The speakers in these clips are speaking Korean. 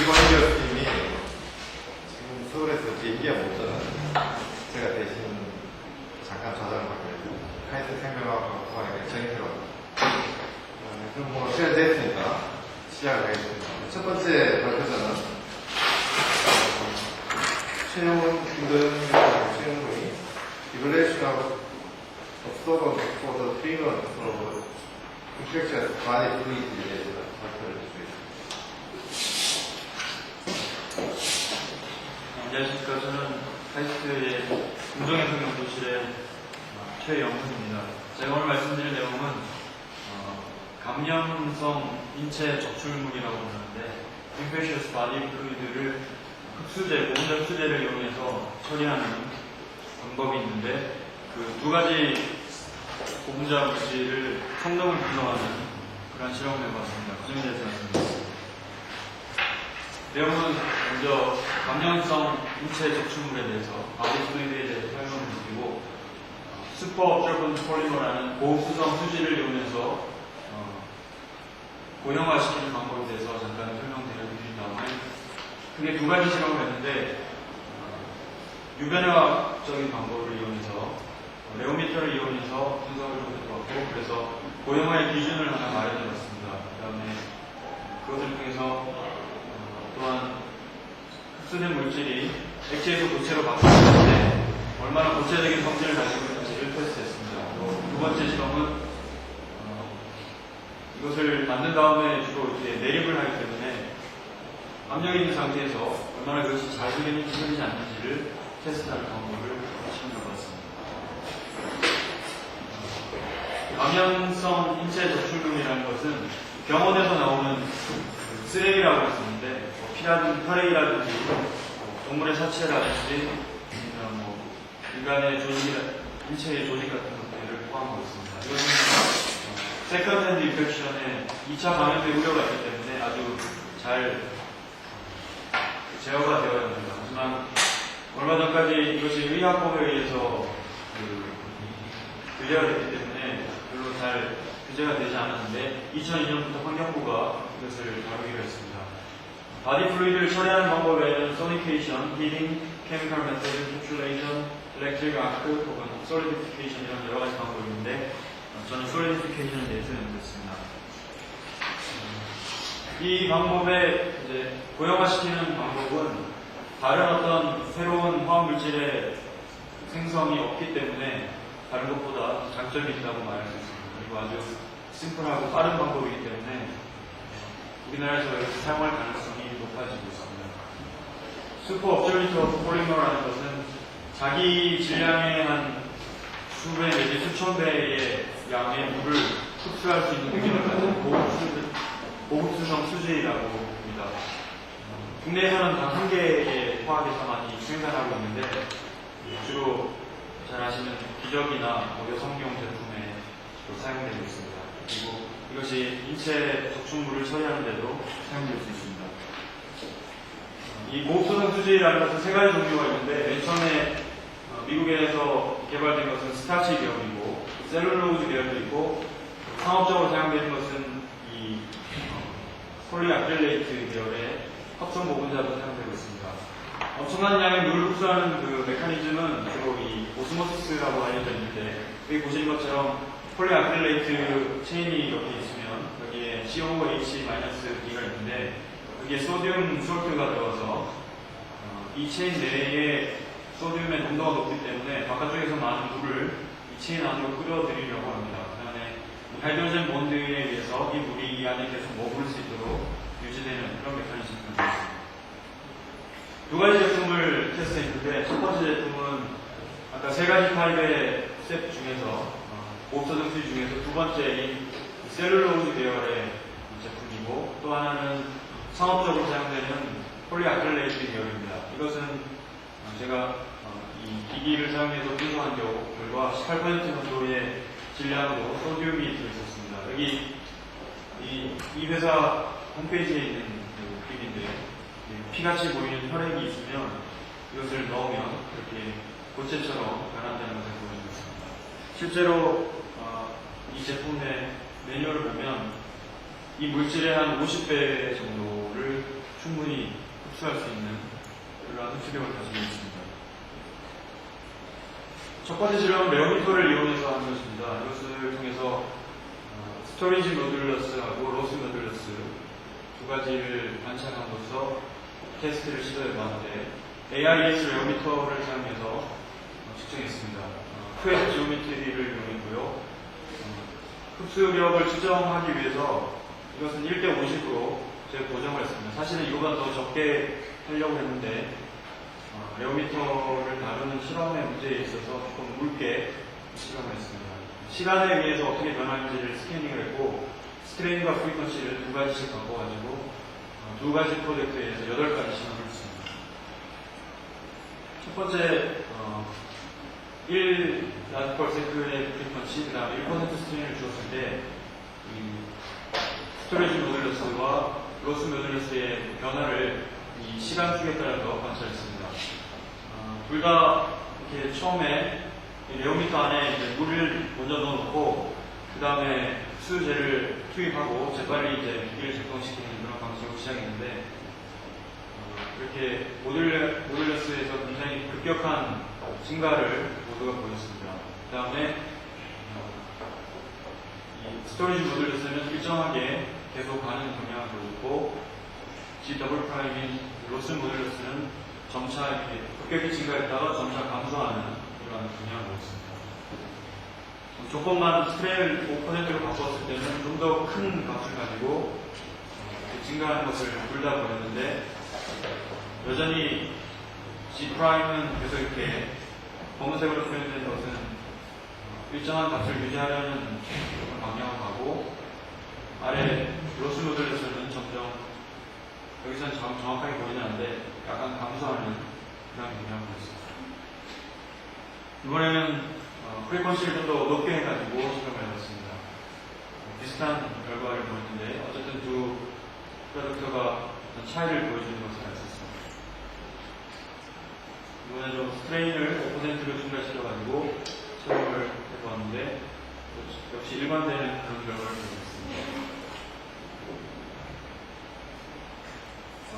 이번 교수님이 지금 서울에서 비행기가 못 잖아요. 제가 대신 잠깐 저장을 받고 카이스트 생명학과 부관에게 정인태로 그럼 뭐 시간 됐으니까 시작을 하겠습니다. 첫 번째 발표자는 최영훈 김도현 Evaluation of Observable for the Treatment of Infectious Body Fluid에 대해서 발표를 해주겠습니다. 안녕하십니까. 저는 카이스트의 공정해석연구실의 최영훈입니다. 제가 오늘 말씀드릴 내용은 감염성 인체 적출물이라고 하는데 Infectious Body Fluid를 고분자 흡수제를 이용해서 처리하는 방법이 있는데 그 두 가지 고분자 물질을 성능을 분석하는 그런 실험을 해봤습니다. 그 점에 대해서 말씀드리겠습니다. 내용은 먼저 감염성 인체 적출물에 대해서 바디 플루이드에 대해서 설명을 드리고 슈퍼 업저번트 폴리머라는 고흡수성 수지를 이용해서 고형화시키는 방법에 대해서 잠깐 설명드린 다음에 크게 두 가지 실험을 했는데 유변화적인 방법을 이용해서 레오미터를 이용해서 분석을 좀 해봤고 그래서 고형화의 기준을 하나 마련해봤습니다. 그 다음에 그것을 통해서 또한 흡수된 물질이 액체에서 고체로 바뀌었을 때 얼마나 고체적인 성질을 가지고 있는지를 테스트했습니다. 두 번째 실험은 이것을 만든 다음에 주로 이제 내립을 하기 때문에 압력이 있는 상태에서 얼마나 그것이 잘 흐르는지 흐르지 않는지를 테스트하는 방법을 시험해봤습니다. 감염성 인체 적출물이라는 것은 병원에서 나오는 쓰레기라고 했었는데 혈액이라든지 동물의 사체라든지 아니면 인간의 인체의 조직 같은 것들을 포함하고 있습니다. 이것은 세컨드 핸드 인펙션에 2차 감염의 우려가 있기 때문에 아주 잘 제어가 되어야 합니다. 하지만 얼마 전까지 이것이 의학법에 의해서 규제가 됐기 때문에 별로 잘 규제가 되지 않았는데 2002년부터 환경부가 이것을 다루기로 했습니다. 바디 플루이드를 처리하는 방법에는 소니케이션, 힐링, 케미컬 메서드, 캡슐레이션, 일렉트릭 아크 혹은 솔리디피케이션 이런 여러 가지 방법이 있는데 저는 솔리디피케이션에 대해서 연구했습니다. 이 방법의 이제 고형화시키는 방법은 다른 어떤 새로운 화학물질의 생성이 없기 때문에 다른 것보다 장점이 있다고 말할 수 있습니다. 그리고 아주 심플하고 빠른 방법이기 때문에 우리나라에서 이렇게 사용할 가능성이 높아지고 있습니다. 슈퍼 업저비터 폴리머라는 것은 자기 질량의 한 수배 내지 수천 배의 양의 물을 흡수할 수 있는 능력을 가진 고흡수성 수지라고 합니다. 국내에서는 단 한 개의 화학회사만이 생산하고 있는데 주로 잘 아시는 기저귀나 여성용 제품에 주로 사용되고 있습니다. 그리고 이것이 인체 적출물을 처리하는 데도 사용될 수 있습니다. 이 고흡수성 수지라는 것은 세 가지 종류가 있는데 맨 처음에 미국에서 개발된 것은 스타치 계열이고 셀룰로즈 계열도 있고 상업적으로 사용되는 것은 이 폴리아크릴레이트 계열의 합성 고분자로 사용되고 있습니다. 엄청난 양의 물을 흡수하는 그 메커니즘은 주로 이 오스모시스라고 알려져 있는데 여기 보시는 것처럼 폴리아크릴레이트 체인이 이렇게 있으면 여기에 COH-2가 있는데 여기에 소듐 솔트가 들어가서 이 체인 내에 소듐의 농도가 높기 때문에 바깥쪽에서 많은 물을 이 체인 안으로 끌어들이려고 합니다. 그 다음에 하이드로젠 본드에 의해서 이 물이 이 안에 계속 머무를 수 있도록 유지되는 그런 메커니즘을 가지고 있습니다. 두 가지 제품을 테스트했는데 첫 번째 제품은 아까 세 가지 타입의 스텝 중에서 고흡수성 수지 중에서 두 번째인 셀룰로즈 계열의 제품이고 또 하나는 상업적으로 사용되는 폴리아크릴레이트 계열입니다. 이것은 제가 이 기기를 사용해서 분석한 결과 18% 정도의 질량으로 소듐이 들어있었습니다. 여기 이 회사 홈페이지에 있는 기기인데 피같이 보이는 혈액이 있으면 이것을 넣으면 이렇게 고체처럼 변한다는 것을 보여주고 있습니다. 실제로 이 제품의 매뉴얼을 보면 이 물질의 한 50배 정도를 충분히 흡수할 수 있는 그러한 흡수력을 가지고 있습니다. 첫 번째 실험은 레오미터를 이용해서 하는 것입니다. 이것을 통해서 스토리지 모듈러스하고 로스 모듈러스 두 가지를 관찰함으로써 테스트를 시도해봤는데 AIS 레오미터를 사용해서 측정했습니다. 퀘 지오메트리를 이용했고요. 흡수력을 측정하기 위해서 이것은 1대 50으로 제가 고정을 했습니다. 사실은 이거보다 더 적게 하려고 했는데 레오미터를 다루는 실험의 문제에 있어서 조금 묽게 실험을 했습니다. 시간에 의해서 어떻게 변하는지를 스캐닝을 했고 스트레인과 프리퀀시를 두 가지씩 바꿔가지고 두 가지 프로젝트에서 8가지 실험을 했습니다. 첫 번째 1 라디퍼세크의 프리퀀시, 그 다음에 1% 스트레인을 주었을 때 스토리지 모듈러스와 로스 모듈러스의 변화를 이 시간 축에 따라서 관찰했습니다. 둘 다 이렇게 처음에 레오미터 안에 이제 물을 먼저 넣어놓고 그 다음에 수제를 투입하고 재빨리 이제 기기를 작동시키는 그런 방식으로 시작했는데 이렇게 모듈러스에서 굉장히 급격한 증가를 모두가 보였습니다. 그 다음에 이 스토리지 모듈러스는 일정하게 계속 가는 경향을 보였고 G 더블 프라임인 로스 모듈러스는 점차 이렇게 급격히 증가했다가 점차 감소하는 그런 경향을 보였습니다. 조건만 스트레인을 5%로 바꿨을 때는 좀 더 큰 값을 가지고 증가하는 것을 둘 다 보였는데 여전히 G'은 계속 이렇게 검은색으로 표현된 것은 일정한 값을 유지하려는 그런 방향을 가고 아래 로스 모듈러스는 점점 여기서는 정확하게 보이진 않는데 약간 감소하는 그런 경향을 보였습니다. 이번에는 프리퀀시를 좀 더 높게 해가지고 실험을 해봤습니다. 비슷한 결과를 보였는데 어쨌든 두 프로젝터가 차이를 보여주는 것을 알 수 있습니다. 이번에도 스트레인을 5%로 증가시켜가지고 실험을 해보았는데 역시 일반되는 그런 결과를 보였습니다.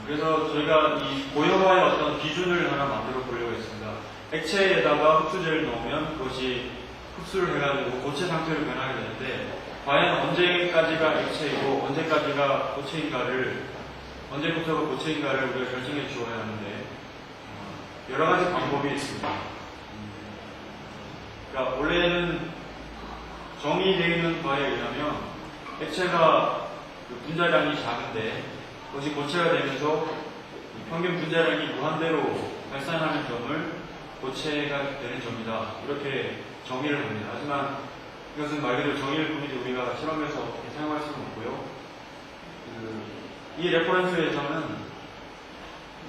그래서 저희가 이 고여와의 어떤 기준을 하나 만들어 보려고 했습니다. 액체에다가 흡수제를 넣으면 그것이 흡수를 해가지고 고체 상태로 변하게 되는데 과연 언제까지가 액체이고 언제까지가 고체인가를 언제부터가 고체인가를 우리가 결정해 주어야 하는데 여러 가지 방법이 있습니다. 그러니까 원래는 정의되어 있는 바에 의하면 액체가 그 분자량이 작은데 그것이 고체가 되면서 평균 분자량이 무한대로 발산하는 점을 고체가 되는 점이다. 이렇게 정의를 합니다. 하지만 이것은 말 그대로 정의일 뿐이지 우리가 실험에서 어떻게 사용할 수는 없고요. 이 레퍼런스에서는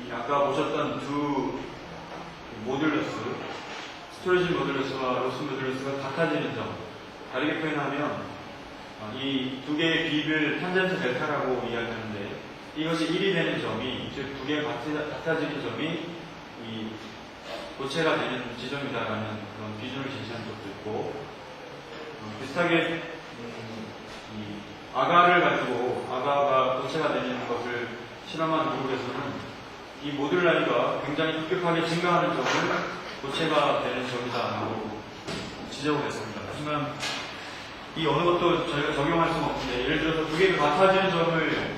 이 아까 보셨던 두 모듈러스, 스토리지 모듈러스와 로스 모듈러스가 같아지는 점, 다르게 표현하면 이 두 개의 비를 탄젠트 델타라고 이야기하는데 이것이 1이 되는 점이, 즉 두 개가 같아지는 점이 이 고체가 되는 지점이다라는 그런 기준을 제시한 적도 있고 비슷하게 이 아가를 가지고 아가가 고체가 되는 것을 실험한 미국에서는 이 모듈라이가 굉장히 급격하게 증가하는 점을 고체가 되는 점이다라고 지적을 했습니다. 하지만 이 어느 것도 저희가 적용할 수는 없는데 예를 들어서 두 개가 같아지는 점을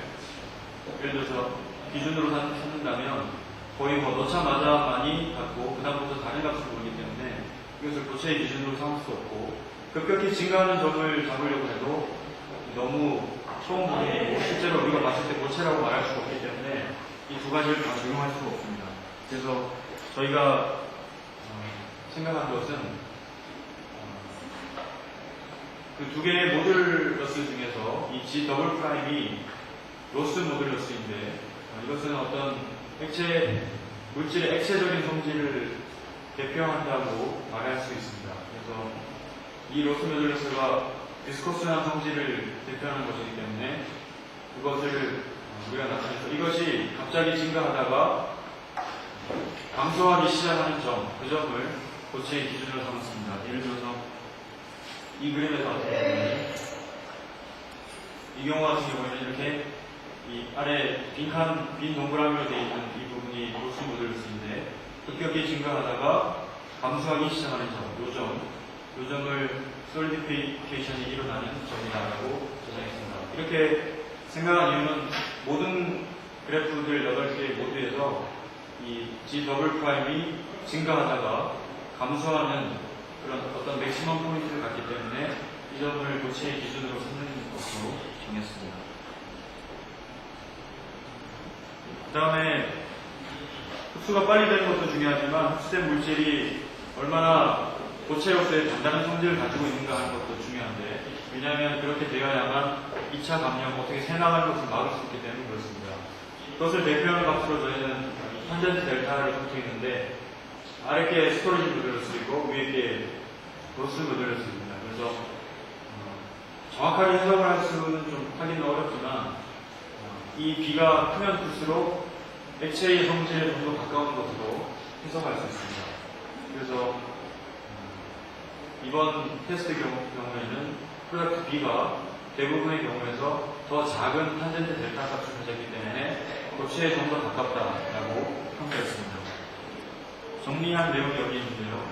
예를 들어서 기준으로 삼는다면 거의 뭐 넣자마자 많이 갖고 그다음부터 다른 값을 보기 때문에 이것을 고체의 기준으로 삼을 수 없고 급격히 증가하는 점을 잡으려고 해도 너무 처음 부분이고 실제로 우리가 봤을 때 고체라고 말할 수가 없기 때문에 이 두 가지를 다 적용할 수가 없습니다. 그래서 저희가 생각한 것은 그 두 개의 모듈러스 중에서 이 G 더블 프라임이 로스 모듈러스인데 이것은 어떤 물질의 액체적인 성질을 대표한다고 말할 수 있습니다. 그래서 이 로스 모듈러스가 비스코스한 성질을 대표하는 것이기 때문에 그것을 우리가 나타내서 이것이 갑자기 증가하다가 감소하기 시작하는 점, 그 점을 고체의 기준으로 삼았습니다. 예를 들어서 이 그림에서 이 경우 같은 경우에는 이렇게 이 아래 빈 동그라미로 되어 있는 이 부분이 로스 모듈러스인데 급격히 증가하다가 감소하기 시작하는 요 점을 솔리디피케이션이 일어나는 점이다라고 저장했습니다. 이렇게 생각한 이유는 모든 그래프들 8개 모두에서 이 G 더블 프라임이 증가하다가 감소하는 그런 어떤 맥시멈 포인트를 갖기 때문에 이 점을 고체의 기준으로 삼는 것으로 정했습니다. 그 다음에 흡수가 빨리 되는 것도 중요하지만 흡수된 물질이 얼마나 고체로서의 단단한 성질을 가지고 있는가 하는 것도 중요한데, 왜냐하면 그렇게 되어야만 2차 감염, 어떻게 새나가는 것을 막을 수 있기 때문에 그렇습니다. 그것을 대표하는 값으로 저희는 탄젠트 델타를 적혀 있는데, 아래 게 스토리지 모듈러스 있고 위에 게 로스 모듈러스입니다. 그래서 정확하게 해석을 할 수는 좀 하기는 어렵지만 이 B가 크면 클수록 액체의 성질에 좀 더 가까운 것으로 해석할 수 있습니다. 그래서 이번 테스트 경우에는 프로덕트 B가 대부분의 경우에서 더 작은 탄젠트 델타 값을 가졌기 때문에 고체에 좀 더 가깝다라고 평가했습니다. 정리한 내용이 여기 있는데요.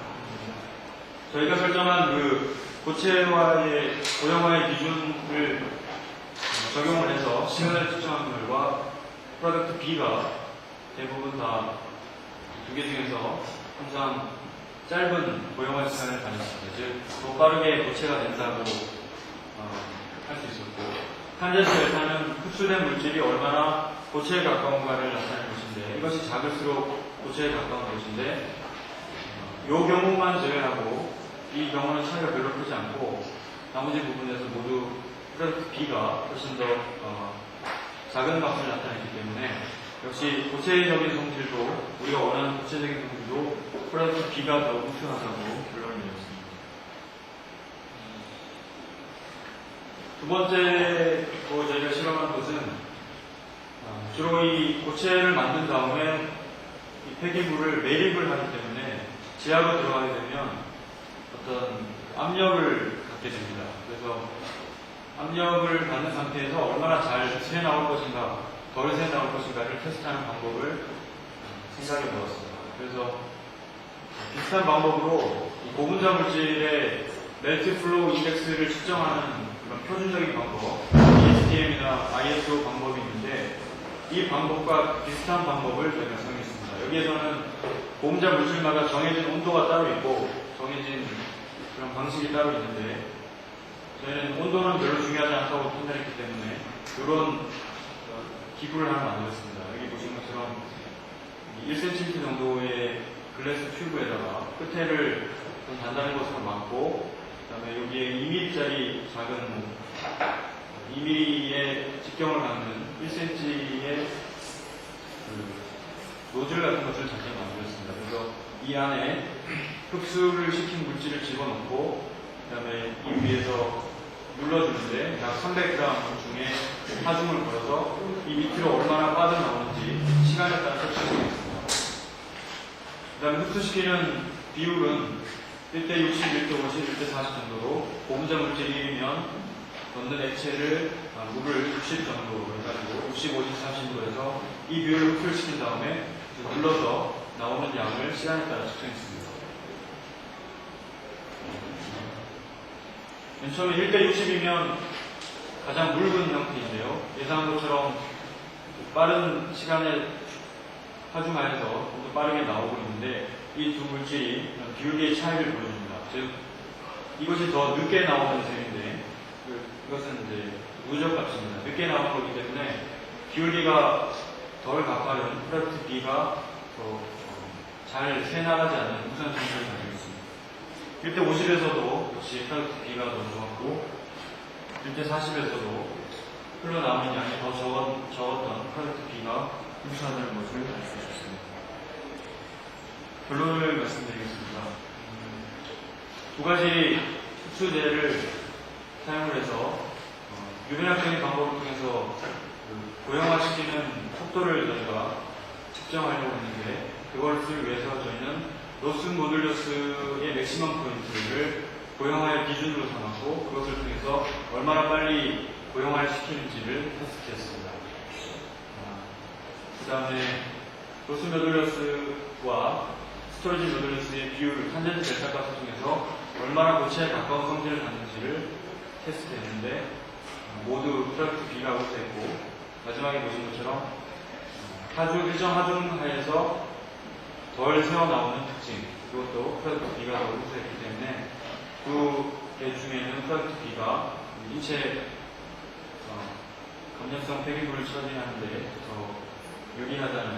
저희가 설정한 그 고체와의 고형화의 기준을 적용을 해서 시간을 측정한 결과 프로덕트 B가 대부분 다 두 개 중에서 항상 짧은 고형화 시간을 가졌습니다. 즉, 더 빠르게 고체가 된다고 할 수 있었고, 탄젠트 델타는 흡수된 물질이 얼마나 고체에 가까운가를 나타내는 것인데, 이것이 작을수록 고체에 가까운 것인데, 이 경우만 제외하고 이 경우는 차이가 별로 크지 않고 나머지 부분에서 모두 프로덕트 B가 훨씬 더 작은 값을 나타냈기 때문에 역시 고체적인 성질도, 우리가 원하는 고체적인 성질도 프로덕트 B가 더 우수하다고 결론을 내렸습니다. 두 번째로 저희가 실험한 것은 주로 이 고체를 만든 다음에 이 폐기물을 매립을 하기 때문에 지하로 들어가게 되면 어떤 압력을 갖게 됩니다. 그래서 압력을 받는 상태에서 얼마나 잘 새 나올 것인가, 덜 새 나올 것인가를 테스트하는 방법을 생각해 보았습니다. 그래서 비슷한 방법으로 이 고분자 물질의 멜트 플로우 인덱스를 측정하는 그런 표준적인 방법, ESTM이나 ISO 방법이 있는데, 이 방법과 비슷한 방법을 저희가 사용했습니다. 여기에서는 고분자 물질마다 정해진 온도가 따로 있고 정해진 그런 방식이 따로 있는데, 저희는 온도는 별로 중요하지 않다고 판단했기 때문에 이런 기구를 하나 만들었습니다. 여기 보시는 것처럼 1cm 정도의 글래스 튜브에다가 끝에를 좀 단단한 것으로 막고, 그 다음에 여기에 2mm짜리 작은 2mm의 직경을 갖는 1cm의 노즐 같은 것을 잠깐 만들었습니다. 그래서 이 안에 흡수를 시킨 물질을 집어넣고, 그 다음에 이 위에서 눌러주는데 약 300g 중에 하중을 걸어서 이 밑으로 얼마나 빠져나오는지 시간에 따라 측정하겠습니다. 그 다음에 흡수시키는 비율은 1대 60, 1대 50, 1대 40 정도로 고분자 물질이면 넣는 액체를 물을 60 정도로 해가지고 60, 50, 40도 해서 이 비율을 흡수를 시킨 다음에 눌러서 나오는 양을 시간에 따라 측정했습니다. 맨 처음에 1대 60이면 가장 묽은 형태인데요. 예상한 것처럼 빠른 시간에 하중하여서 좀 더 빠르게 나오고 있는데, 이 두 물질이 비율계의 차이를 보여줍니다. 즉, 이것이 더 늦게 나오는 셈인데, 이것은 이제 누적 값입니다. 늦게 나오는 거기 때문에 비율계가 덜 가까운 프로덕트 B가 더 잘 새나가지 않는 우선 성질을 가지고 있습니다. 1대 50에서도 역시 프로덕트 B가 더 좋았고, 1대 40에서도 흘러나오는 양이 더 적었던 프로덕트 B가 우수하다는 것을 알 수 있었습니다. 결론을 말씀드리겠습니다. 두 가지 흡수제를 사용을 해서 유변학적인 방법을 통해서 고형화시키는 속도를 저희가 측정하려고 했는데, 그것을 위해서 저희는 로스 모듈러스의 맥시멈 포인트를 고형화의 기준으로 삼았고, 그것을 통해서 얼마나 빨리 고형화를 시키는지를 테스트했습니다. 그 다음에 로스 모듈러스와 스토리지 모듈러스의 비율, 탄젠트 델타 값을 통해서 얼마나 고체에 가까운 성질을 갖는지를 테스트했는데 모두 프로덕트 B가 우수했고, 마지막에 보신 것처럼 일정 하중 하에서 덜 새어나오는 특징, 그것도 프로덕트 B가 더 우수했기 때문에 두 개 중에는 프로덕트 B가 인체 감염성 폐기물을 처리하는 데 더 유리하다는